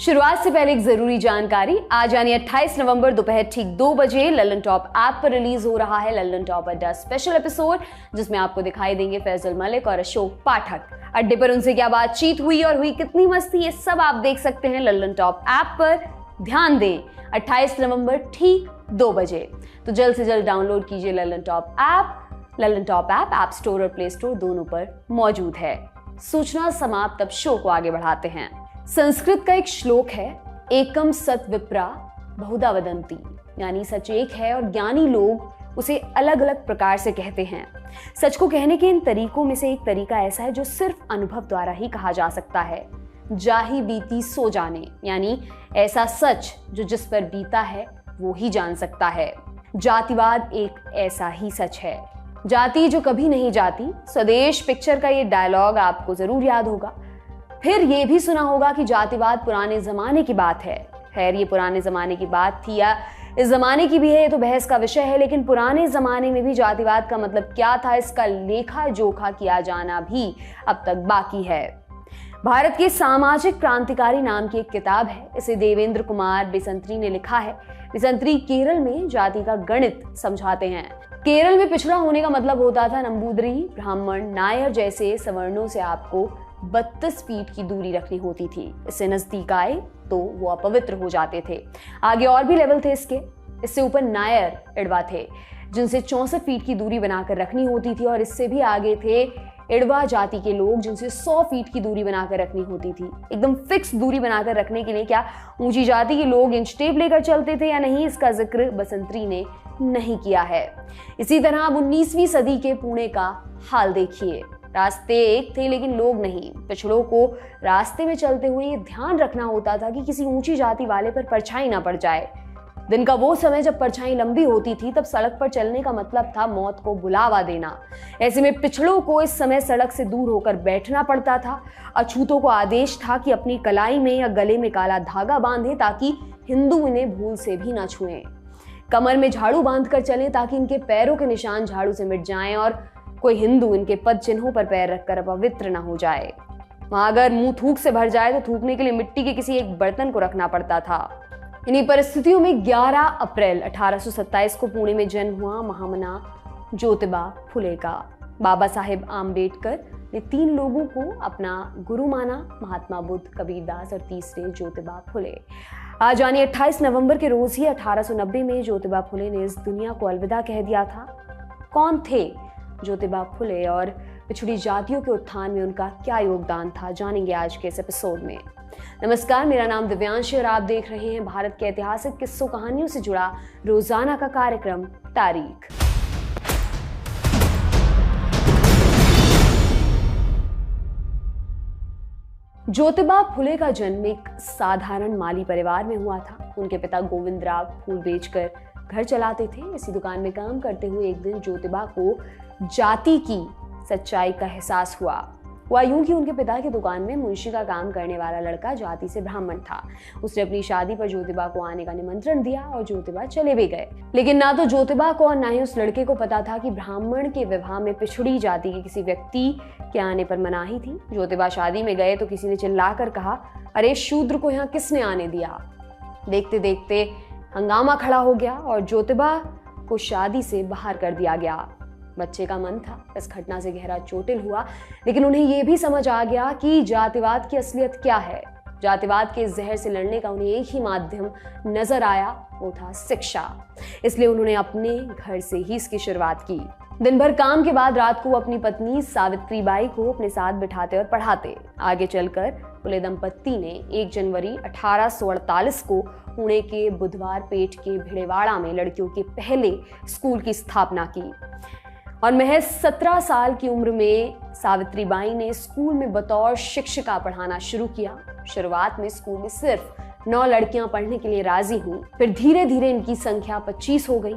शुरुआत से पहले एक जरूरी जानकारी, आज यानी 28 नवंबर दोपहर ठीक 2 बजे लल्लन टॉप ऐप पर रिलीज हो रहा है लल्लन टॉप अड्डा स्पेशल एपिसोड, जिसमें आपको दिखाई देंगे फैजल मलिक और अशोक पाठक। अड्डे पर उनसे क्या बातचीत हुई और हुई कितनी मस्ती, ये सब आप देख सकते हैं लल्लन टॉप ऐप पर। ध्यान दें, 28 नवंबर ठीक 2 बजे। तो जल्द से जल्द डाउनलोड कीजिए Lallan top app. Lallan top app store और प्ले स्टोर दोनों पर मौजूद है। सूचना समाप्त, अब शो को आगे बढ़ाते हैं। संस्कृत का एक श्लोक है, एकम सत विप्रा बहुधा वदंती, यानी सच एक है और ज्ञानी लोग उसे अलग अलग प्रकार से कहते हैं। सच को कहने के इन तरीकों में से एक तरीका ऐसा है जो सिर्फ अनुभव द्वारा ही कहा जा सकता है। जाही बीती सो जाने, यानी ऐसा सच जो जिस पर बीता है वो ही जान सकता है। जातिवाद एक ऐसा ही सच है। जाति जो कभी नहीं जाती, स्वदेश पिक्चर का ये डायलॉग आपको जरूर याद होगा। फिर ये भी सुना होगा कि जातिवाद पुराने जमाने की बात है। खैर, ये पुराने जमाने की बात थी या इस जमाने की भी है, ये तो बहस का विषय है, लेकिन पुराने जमाने में भी जातिवाद का मतलब क्या था, इसका लेखा जोखा किया जाना भी अब तक बाकी है। भारत के सामाजिक क्रांतिकारी नाम की एक किताब है, इसे देवेंद्र कुमार बिसंत्री ने लिखा है। बिसंत्री केरल में जाति का गणित समझाते हैं। केरल में पिछड़ा होने का मतलब होता था नंबूदरी, ब्राह्मण, नायर जैसे सवर्णों से आपको 32 फीट की दूरी रखनी होती थी। इससे नजदीक आए तो वो अपवित्र हो जाते थे। आगे और भी लेवल थे इसके। इससे ऊपर नायर, इड़वा थे, जिनसे 64 फीट की दूरी बनाकर रखनी होती थी, और इससे भी आगे थे इड़वा जाति के लोग, जिनसे 100 फीट की दूरी बनाकर रखनी होती थी। एकदम फिक्स दूरी बनाकर रखने के लिए क्या ऊंची जाति के लोग इंच टेप लेकर चलते थे या नहीं, इसका जिक्र बसंत्री ने नहीं किया है। इसी तरह अब 19वीं सदी के पुणे का हाल देखिए। रास्ते एक थे लेकिन लोग नहीं। पिछड़ों को रास्ते में चलते हुए ये ध्यान रखना होता था कि किसी ऊंची जाति वाले पर परछाई ना पड़ जाए। दिन का वो समय जब परछाई लंबी होती थी, तब सड़क पर चलने का मतलब था मौत को बुलावा देना। ऐसे में पिछड़ों को इस समय सड़क से दूर होकर बैठना पड़ता था। अछूतों को आदेश था कि अपनी कलाई में या गले में काला धागा बांधे ताकि हिंदू इन्हें भूल से भी ना छुएं। कमर में झाड़ू बांध कर चलें ताकि इनके पैरों के निशान झाड़ू से मिट जाएं और कोई हिंदू इनके पद चिन्हों पर पैर रखकर अपवित्र ना हो जाए। वहां अगर मुंह थूक से भर जाए तो थूकने के लिए मिट्टी के किसी एक बर्तन को रखना पड़ता था। इन्हीं परिस्थितियों में 11 अप्रैल 1827 को पुणे में जन्म हुआ महामना ज्योतिबा फुले का। बाबा साहेब आम्बेडकर ने 3 लोगों को अपना गुरु माना, महात्मा बुद्ध, कबीरदास और तीसरे ज्योतिबा फुले। आज यानी 28 नवंबर के रोज ही 1890 में ज्योतिबा फुले ने इस दुनिया को अलविदा कह दिया था। कौन थे ज्योतिबा फुले और पिछड़ी जातियों के उत्थान में उनका क्या योगदान था, जानेंगे आज के इस एपिसोड में। नमस्कार, मेरा नाम दिव्यांश और आप देख रहे हैं भारत के ऐतिहासिक किस्सों कहानियों से जुड़ा रोजाना का कार्यक्रम तारीख। ज्योतिबा फुले का जन्म एक साधारण माली परिवार में हुआ था। उनके पिता गोविंदराव फूल बेचकर घर चलाते थे। इसी दुकान में काम करते हुए एक दिन ज्योतिबा को जाति की सच्चाई का एहसास हुआ। यूं कि उनके पिता की दुकान में मुंशी का काम करने वाला लड़का जाति से ब्राह्मण था। उसने अपनी शादी पर ज्योतिबा को आने का निमंत्रण दिया और ज्योतिबा चले भी गए। लेकिन ना तो ज्योतिबा को और ना ही उस लड़के को पता था कि ब्राह्मण के विवाह में पिछड़ी जाति के किसी व्यक्ति के आने पर मनाही थी। ज्योतिबा शादी में गए तो किसी ने चिल्लाकर कहा, अरे शूद्र को यहाँ किसने आने दिया। देखते देखते हंगामा खड़ा हो गया और ज्योतिबा को शादी से बाहर कर दिया गया। बच्चे का मन था इस घटना से गहरा चोटिल हुआ, लेकिन उन्हें यह भी समझ आ गया कि जातिवाद की असलियत क्या है। जातिवाद के जहर से लड़ने का उन्हें एक ही माध्यम नजर आया, वो था शिक्षा। इसलिए उन्होंने अपने घर से ही इसकी शुरुआत की। दिन भर काम के बाद रात को अपनी पत्नी सावित्री बाई को अपने साथ बिठाते और पढ़ाते। आगे चलकर फुले दंपत्ति ने 1 जनवरी 1848 को पुणे के बुधवार पेट के भिड़ेवाड़ा में लड़कियों के पहले स्कूल की स्थापना की और महज 17 साल की उम्र में सावित्री बाई ने स्कूल में बतौर शिक्षिका पढ़ाना शुरू किया। शुरुआत में स्कूल में सिर्फ 9 लड़कियां पढ़ने के लिए राजी हुई, फिर धीरे धीरे इनकी संख्या 25 हो गई।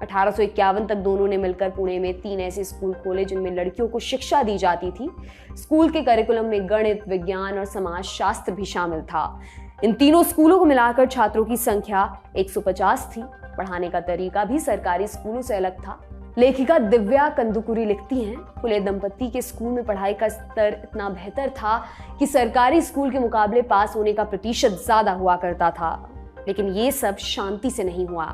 1851 तक दोनों ने मिलकर पुणे में 3 ऐसे स्कूल खोले जिनमें लड़कियों को शिक्षा दी जाती थी। स्कूल के करिकुलम में गणित, विज्ञान और समाज शास्त्र भी शामिल था। इन तीनों स्कूलों को मिलाकर छात्रों की संख्या 150 थी। पढ़ाने का तरीका भी सरकारी स्कूलों से अलग था। लेखिका दिव्या कंदुकुरी लिखती हैं, फुले दंपत्ति के स्कूल में पढ़ाई का स्तर इतना बेहतर था कि सरकारी स्कूल के मुकाबले पास होने का प्रतिशत ज्यादा हुआ करता था। लेकिन ये सब शांति से नहीं हुआ।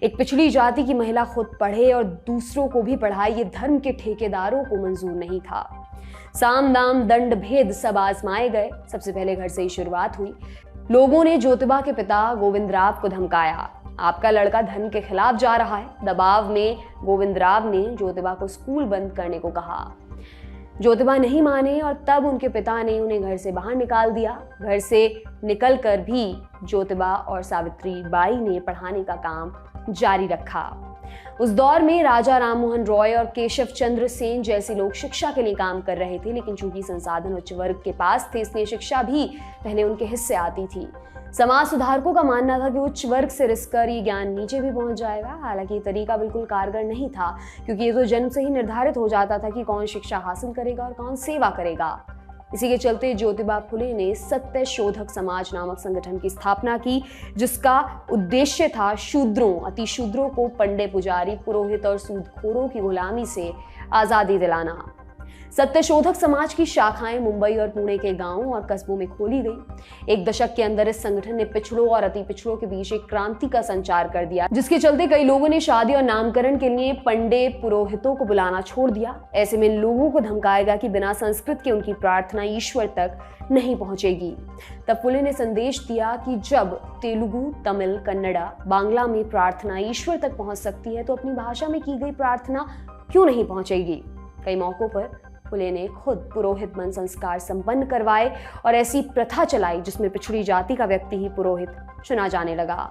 एक पिछड़ी जाति की महिला खुद पढ़े और दूसरों को भी पढ़ाए, ये धर्म के ठेकेदारों को मंजूर नहीं था। साम दाम दंड भेद सब आजमाए गए। सबसे पहले घर से ही शुरुआत हुई। लोगों ने ज्योतिबा के पिता गोविंदराव को धमकाया, आपका लड़का धर्म के खिलाफ जा रहा है। दबाव में गोविंदराव ने ज्योतिबा को स्कूल बंद करने को कहा। ज्योतिबा नहीं माने और तब उनके पिता ने उन्हें घर से बाहर निकाल दिया। घर से निकलकर भी ज्योतिबा और सावित्री बाई ने पढ़ाने का काम जारी रखा। उस दौर में राजा राममोहन रॉय और केशव चंद्र सेन जैसे लोग शिक्षा के लिए काम कर रहे थे, लेकिन चूंकि संसाधन उच्च वर्ग के पास थे, इसलिए शिक्षा भी पहले उनके हिस्से आती थी। समाज सुधारकों का मानना था कि उच्च वर्ग से रिस्क कर ये ज्ञान नीचे भी पहुंच जाएगा। हालांकि ये तरीका बिल्कुल कारगर नहीं था, क्योंकि ये तो जन्म से ही निर्धारित हो जाता था कि कौन शिक्षा हासिल करेगा और कौन सेवा करेगा। इसी के चलते ज्योतिबा फुले ने सत्य शोधक समाज नामक संगठन की स्थापना की, जिसका उद्देश्य था शूद्रों, अतिशूद्रों को पंडे, पुजारी, पुरोहित और सूदखोरों की गुलामी से आजादी दिलाना। सत्यशोधक समाज की शाखाएं मुंबई और पुणे के गांवों और कस्बों में खोली गई। एक दशक के अंदर इस संगठन ने पिछड़ों और अति पिछड़ों के बीच एक क्रांति का संचार कर दिया, जिसके चलते कई लोगों ने शादी और नामकरण के लिए पंडे पुरोहितों को बुलाना छोड़ दिया। ऐसे में लोगों को धमकाएगा कि बिना संस्कृत के उनकी प्रार्थना ईश्वर तक नहीं पहुंचेगी। तब फुले ने संदेश दिया कि जब तेलुगु, तमिल, कन्नड़ा, बांग्ला में प्रार्थना ईश्वर तक पहुंच सकती है, तो अपनी भाषा में की गई प्रार्थना क्यों नहीं पहुंचेगी। कई मौकों पर फुले ने खुद पुरोहित बन संस्कार संपन्न करवाए और ऐसी प्रथा चलाई जिसमें पिछड़ी जाति का व्यक्ति ही पुरोहित चुना जाने लगा।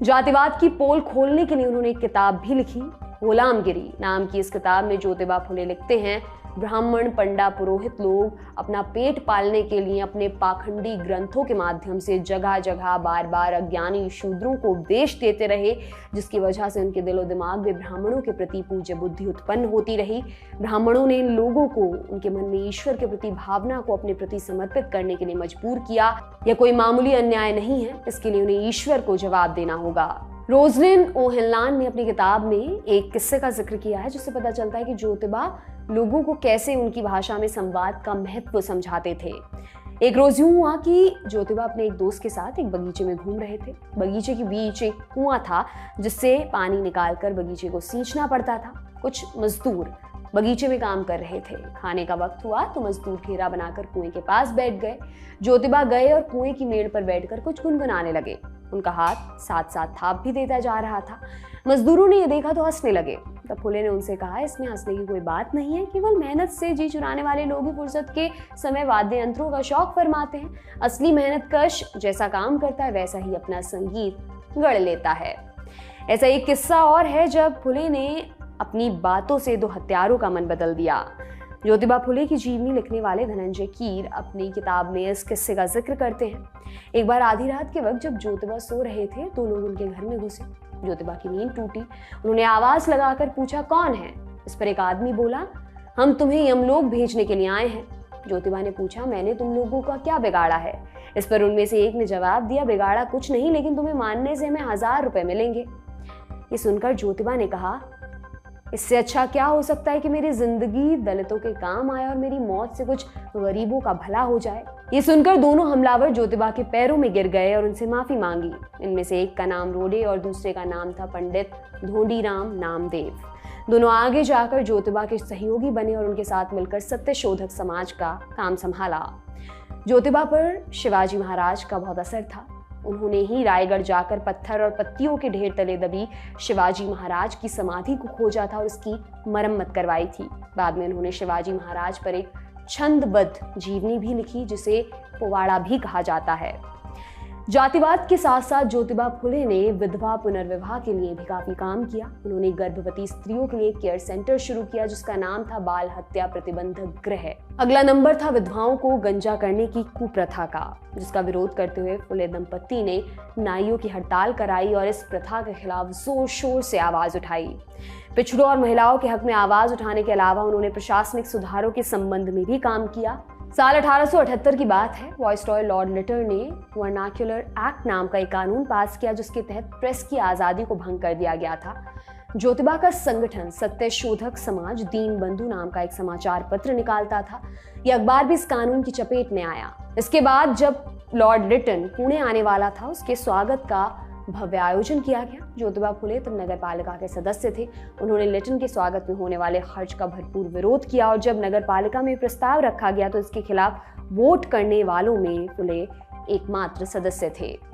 जातिवाद की पोल खोलने के लिए उन्होंने एक किताब भी लिखी। गुलामगिरी नाम की इस किताब में ज्योतिबा फुले लिखते हैं, ब्राह्मण, पंडा, पुरोहित लोग अपना पेट पालने के लिए अपने पाखंडी ग्रंथों के माध्यम से जगह जगह बार बार अज्ञानी शूद्रों को उपदेश देते रहे, जिसकी वजह से उनके दिलो दिमाग में ब्राह्मणों के प्रति पूज्य बुद्धि उत्पन्न होती रही। ब्राह्मणों ने इन लोगों को उनके मन में ईश्वर के प्रति भावना को अपने प्रति समर्पित करने के लिए मजबूर किया। यह कोई मामूली अन्याय नहीं है, इसके लिए उन्हें ईश्वर को जवाब देना होगा। रोजलिन ओहेनलान ने अपनी किताब में एक किस्से का जिक्र किया है, जिससे पता चलता है कि ज्योतिबा लोगों को कैसे उनकी भाषा में संवाद का महत्व समझाते थे। एक रोज यूं हुआ कि ज्योतिबा अपने एक दोस्त के साथ एक बगीचे में घूम रहे थे। बगीचे के बीच एक कुआं था, जिससे पानी निकालकर बगीचे को सींचना पड़ता था। कुछ मजदूर बगीचे में काम कर रहे थे। खाने का वक्त हुआ तो मजदूर घेरा बनाकर कुएं के पास बैठ गए। ज्योतिबा गए और कुएं की मेड़ पर बैठकर कुछ गुनगुनाने लगे। उनका हाथ साथ साथ थाप भी देता जा रहा था। मजदूरों ने ये देखा तो हंसने लगे। तब फुले ने उनसे कहा, इसमें हंसने की कोई बात नहीं है, केवल मेहनत से जी चुराने वाले लोग ही फुर्सत के समय वाद्य यंत्रों का शौक फरमाते हैं। असली मेहनत कश जैसा काम करता है, वैसा ही अपना संगीत गढ़ लेता है। ऐसा एक किस्सा और है जब फुले ने अपनी बातों से दो हत्यारों का मन बदल दिया। ज्योतिबा फुले की जीवनी लिखने वाले धनंजय कीर अपनी किताब में इस किस्से का जिक्र करते हैं। एक बार आधी रात के वक्त जब ज्योतिबा सो रहे थे तो लोग उनके घर में घुसे। ज्योतिबा की नींद टूटी। उन्होंने आवाज लगाकर पूछा, कौन है? इस पर एक आदमी बोला, हम तुम्हें यमलोक भेजने के लिए आए हैं। ज्योतिबा ने पूछा, मैंने तुम लोगों का क्या बिगाड़ा है? इस पर उनमें से एक ने जवाब दिया, बिगाड़ा कुछ नहीं, लेकिन तुम्हें मानने से हमें 1000 रुपए मिलेंगे। ये सुनकर ज्योतिबा ने कहा, इससे अच्छा क्या हो सकता है कि मेरी जिंदगी दलितों के काम आए और मेरी मौत से कुछ गरीबों का भला हो जाए। ये सुनकर दोनों हमलावर ज्योतिबा के पैरों में गिर गए और उनसे माफी मांगी। इनमें से एक का नाम रोडे और दूसरे का नाम था पंडित धोंडीराम नामदेव। दोनों आगे जाकर ज्योतिबा के सहयोगी बने और उनके साथ मिलकर सत्यशोधक समाज का काम संभाला। ज्योतिबा पर शिवाजी महाराज का बहुत असर था। उन्होंने ही रायगढ़ जाकर पत्थर और पत्तियों के ढेर तले दबी शिवाजी महाराज की समाधि को खोजा था और उसकी मरम्मत करवाई थी। बाद में उन्होंने शिवाजी महाराज पर एक छंदबद्ध जीवनी भी लिखी, जिसे पोवाड़ा भी कहा जाता है। जातिवाद के साथ साथ ज्योतिबा फुले ने विधवा पुनर्विवाह के लिए भी काफी काम किया। उन्होंने गर्भवती स्त्रियों के लिए केयर सेंटर शुरू किया, जिसका नाम था बाल हत्या प्रतिबंधक गृह। अगला नंबर था विधवाओं को गंजा करने की कुप्रथा का, जिसका विरोध करते हुए फुले दंपत्ति ने नाइयों की हड़ताल कराई और इस प्रथा के खिलाफ जोर शोर से आवाज उठाई। पिछड़ों और महिलाओं के हक में आवाज उठाने के अलावा उन्होंने प्रशासनिक सुधारों के संबंध में भी काम किया। साल 1878 की बात है। वाइसरॉय लॉर्ड लिटर ने वर्नाक्युलर एक्ट नाम का एक कानून पास किया, जिसके तहत प्रेस की आजादी को भंग कर दिया गया था। ज्योतिबा का संगठन सत्यशोधक समाज दीन बंधु नाम का एक समाचार पत्र निकालता था। यह अखबार भी इस कानून की चपेट में आया। इसके बाद जब लॉर्ड लिटन पुणे आने वाला था, उसके स्वागत का भव्य आयोजन किया गया। ज्योतिबा फुले तब नगर पालिका के सदस्य थे। उन्होंने लिटन के स्वागत में होने वाले खर्च का भरपूर विरोध किया और जब नगर पालिका में प्रस्ताव रखा गया तो इसके खिलाफ वोट करने वालों में फुले एकमात्र सदस्य थे।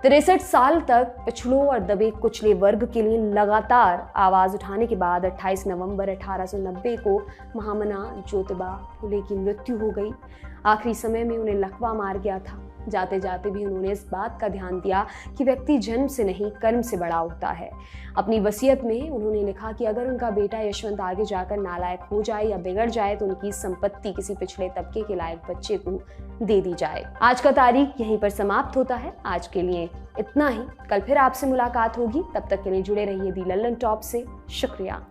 63 साल तक पिछड़ों और दबे कुचले वर्ग के लिए लगातार आवाज उठाने के बाद 28 नवंबर 1890 को महामना ज्योतिबा फुले की मृत्यु हो गई। आखिरी समय में उन्हें लकवा मार गया था। जाते जाते भी उन्होंने इस बात का ध्यान दिया कि व्यक्ति जन्म से नहीं कर्म से बड़ा होता है। अपनी वसीयत में उन्होंने लिखा कि अगर उनका बेटा यशवंत आगे जाकर नालायक हो जाए या बिगड़ जाए तो उनकी संपत्ति किसी पिछड़े तबके के लायक बच्चे को दे दी जाए। आज का तारीख यहीं पर समाप्त होता है। आज के लिए इतना ही। कल फिर आपसे मुलाकात होगी। तब तक के लिए जुड़े रहिए दी लल्लन टॉप से। शुक्रिया।